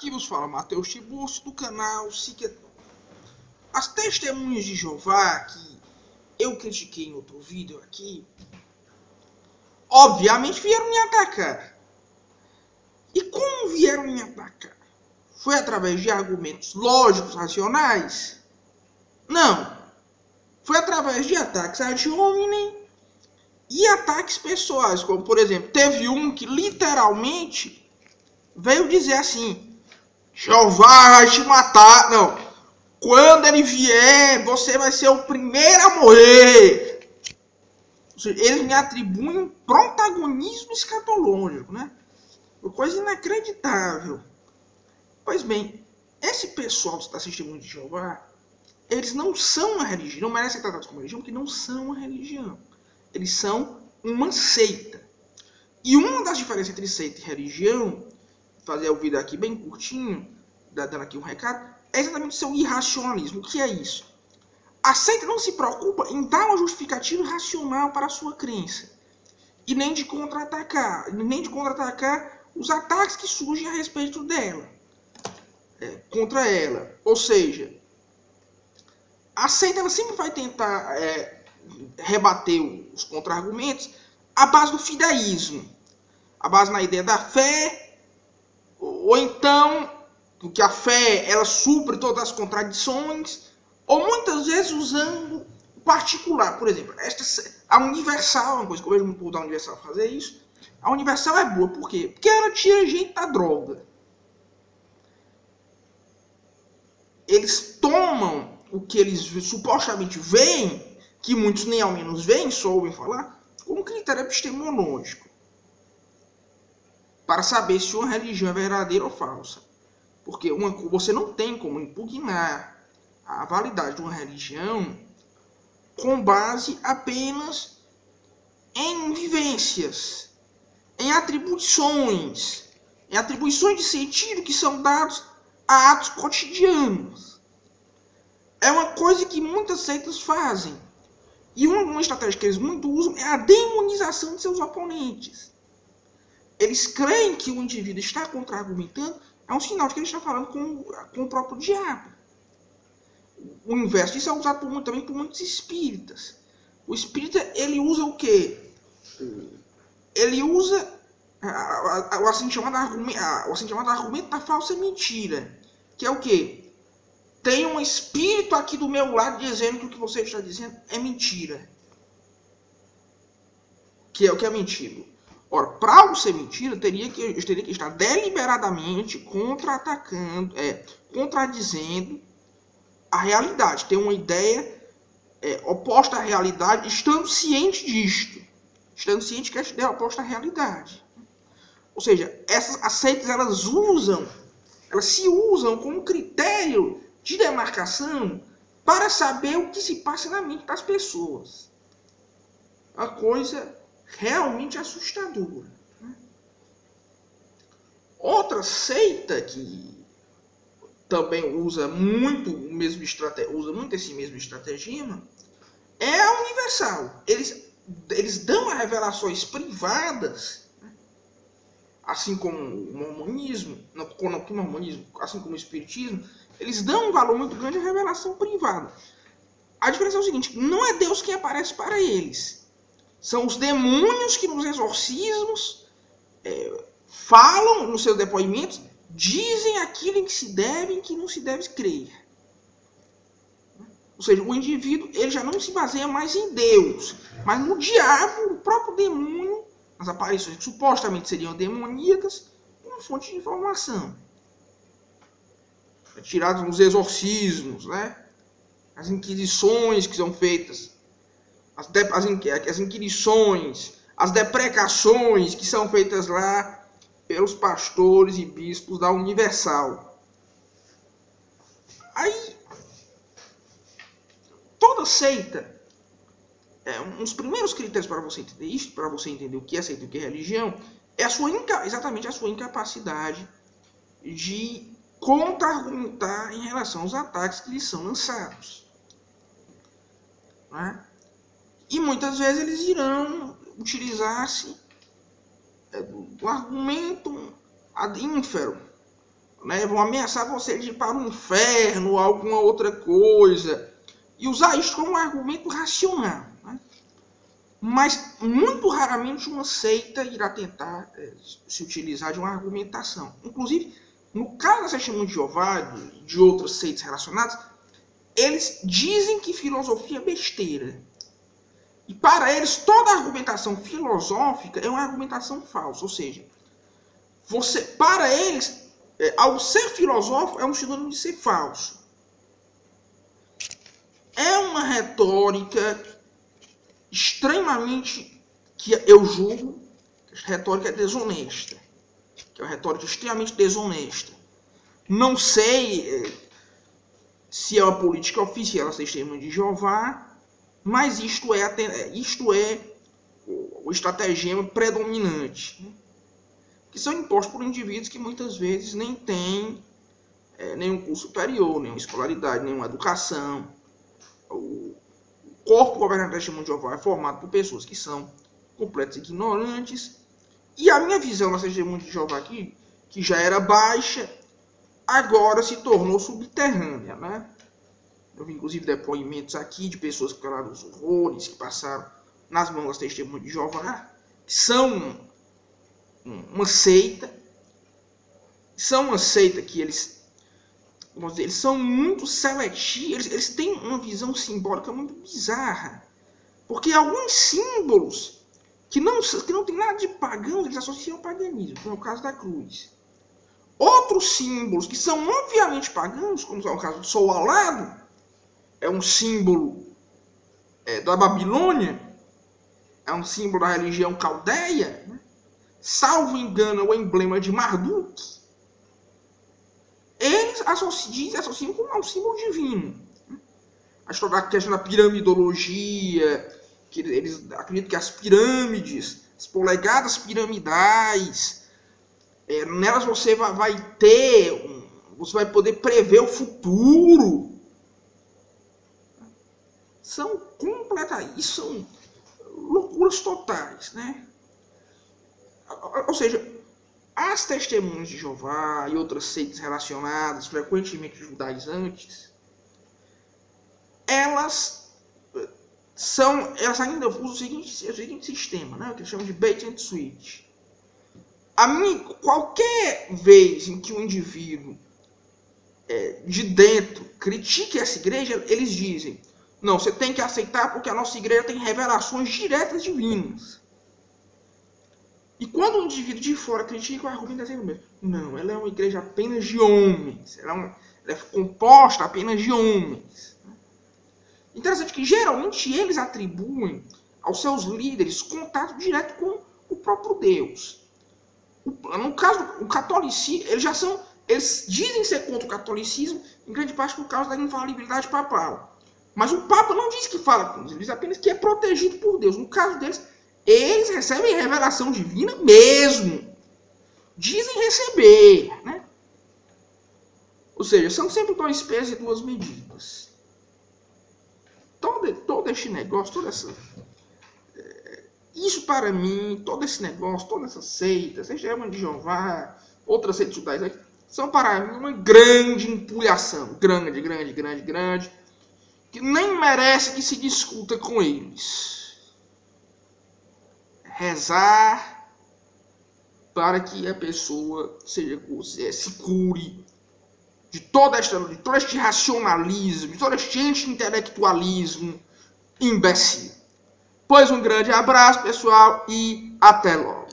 Aqui vos fala Matheus Tiburcio do canal Siqueton. As testemunhas de Jeová que eu critiquei em outro vídeo aqui, obviamente vieram me atacar. E como vieram me atacar? Foi através de argumentos lógicos, racionais? Não. Foi através de ataques ad hominem e ataques pessoais. Como, por exemplo, teve um que literalmente veio dizer assim: Jeová vai te matar. Não. Quando ele vier, você vai ser o primeiro a morrer. Ou seja, eles me atribuem um protagonismo escatológico, né? Uma coisa inacreditável. Pois bem, esse pessoal que está assistindo de Jeová, eles não são uma religião, não merecem ser tratados como religião, porque não são uma religião. Eles são uma seita. E uma das diferenças entre seita e religião, fazer o vídeo aqui bem curtinho, dando aqui um recado, é exatamente o seu irracionalismo. O que é isso? A seita não se preocupa em dar uma justificativa racional para a sua crença. E nem de contra-atacar os ataques que surgem a respeito dela. Contra ela. Ou seja, a seita ela sempre vai tentar rebater os contra-argumentos à base do fideísmo. A base na ideia da fé, ou então que a fé ela supre todas as contradições, ou muitas vezes usando o particular. Por exemplo, a Universal, uma coisa que eu vejo muito povo da Universal fazer isso. A Universal é boa, por quê? Porque ela tira gente da droga. Eles tomam o que eles supostamente veem, que muitos nem ao menos veem, só ouvem falar, como critério epistemológico, para saber se uma religião é verdadeira ou falsa. Porque você não tem como impugnar a validade de uma religião com base apenas em vivências, em atribuições de sentido que são dados a atos cotidianos. É uma coisa que muitas seitas fazem. E uma estratégia que eles muito usam é a demonização de seus oponentes. Eles creem que o indivíduo está contra-argumentando, é um sinal de que ele está falando com o próprio diabo. O inverso disso é usado também por muitos espíritas. O espírita, ele usa o quê? Ele usa o assim chamado argumento da falsa mentira. Que é o quê? Tem um espírito aqui do meu lado dizendo que o que você está dizendo é mentira. Que é o que é mentira. Ora, para algo ser mentira, eu teria que estar deliberadamente contradizendo a realidade. Ter uma ideia oposta à realidade, estando ciente disto. Estando ciente que esta ideia é oposta à realidade. Ou seja, as seitas, elas se usam como critério de demarcação para saber o que se passa na mente das pessoas. A coisa realmente assustadora. Outra seita que também usa muito esse mesmo estratagema é a Universal. Eles dão revelações privadas, assim como o mormonismo, assim como o espiritismo, eles dão um valor muito grande à revelação privada. A diferença é o seguinte: não é Deus quem aparece para eles. São os demônios que nos exorcismos falam nos seus depoimentos, dizem aquilo em que se deve e em que não se deve crer. Ou seja, o indivíduo ele já não se baseia mais em Deus, mas no diabo, o próprio demônio, as aparições que supostamente seriam demoníacas, uma fonte de informação. Tirados nos exorcismos, né? As inquisições que são feitas, as inquirições, as deprecações que são feitas lá pelos pastores e bispos da Universal. Aí, toda seita, um dos primeiros critérios para você entender isso, para você entender o que é seita e o que é religião, é exatamente a sua incapacidade de contra-argumentar em relação aos ataques que lhes são lançados. Né? E muitas vezes eles irão utilizar-se do argumento ad infero, né? Vão ameaçar você de ir para o inferno ou alguma outra coisa. E usar isso como um argumento racional. Né? Mas muito raramente uma seita irá tentar se utilizar de uma argumentação. Inclusive, no caso da Testemunha de Jeová e de outras seitas relacionadas, eles dizem que filosofia é besteira. E para eles, toda argumentação filosófica é uma argumentação falsa. Ou seja, para eles, ao ser filosófico, é um sinônimo de ser falso. É uma retórica extremamente, que eu julgo, retórica é desonesta. Que é uma retórica extremamente desonesta. Não sei se é uma política oficial da Testemunha de Jeová, mas isto é o estratagema predominante, né? Que são impostos por indivíduos que muitas vezes nem têm nenhum curso superior, nenhuma escolaridade, nenhuma educação. O corpo governante da Testemunha de Jeová é formado por pessoas que são completos ignorantes. E a minha visão da Testemunha de Jeová aqui, que já era baixa, agora se tornou subterrânea, né? Eu vi inclusive depoimentos aqui de pessoas que falaram dos horrores que passaram nas mãos das Testemunhas de Jeová, que são uma seita, que eles, vamos dizer, eles são muito seletivos, eles têm uma visão simbólica muito bizarra, porque alguns símbolos que não tem nada de pagãos, eles associam ao paganismo, como é o caso da cruz. Outros símbolos que são obviamente pagãos, como é o caso do sol alado, é um símbolo da Babilônia, é um símbolo da religião caldeia, né? Salvo engano, é o emblema de Marduk. Eles associam com um símbolo divino. A questão da piramidologia, que eles acreditam que as pirâmides, as polegadas piramidais, nelas você você vai poder prever o futuro. São loucuras totais, né? Ou seja, as Testemunhas de Jeová e outras seitas relacionadas, frequentemente judaizantes, elas ainda usam o seguinte sistema, né? O que eles chamam de bait and switch. Qualquer vez em que um indivíduo de dentro critique essa igreja, eles dizem: não, você tem que aceitar porque a nossa igreja tem revelações diretas divinas. E quando um indivíduo de fora critica, o argumento é sempre o mesmo. Não, ela é uma igreja apenas de homens. Ela é composta apenas de homens. Interessante que geralmente eles atribuem aos seus líderes contato direto com o próprio Deus. No caso do catolicismo, eles dizem ser contra o catolicismo, em grande parte por causa da infalibilidade papal. Mas o Papa não diz que fala com eles, ele diz apenas que é protegido por Deus. No caso deles, eles recebem revelação divina mesmo. Dizem receber, né? Ou seja, são sempre dois pesos e duas medidas. Todo este negócio, isso para mim, todo esse negócio, toda essa seita, Testemunha de Jeová, outras seitas judaicas, são para mim uma grande empulhação. Grande, que nem merece que se discuta com eles. Rezar para que a pessoa se cure de todo este racionalismo, de todo este anti-intelectualismo imbecil. Pois um grande abraço, pessoal, e até logo.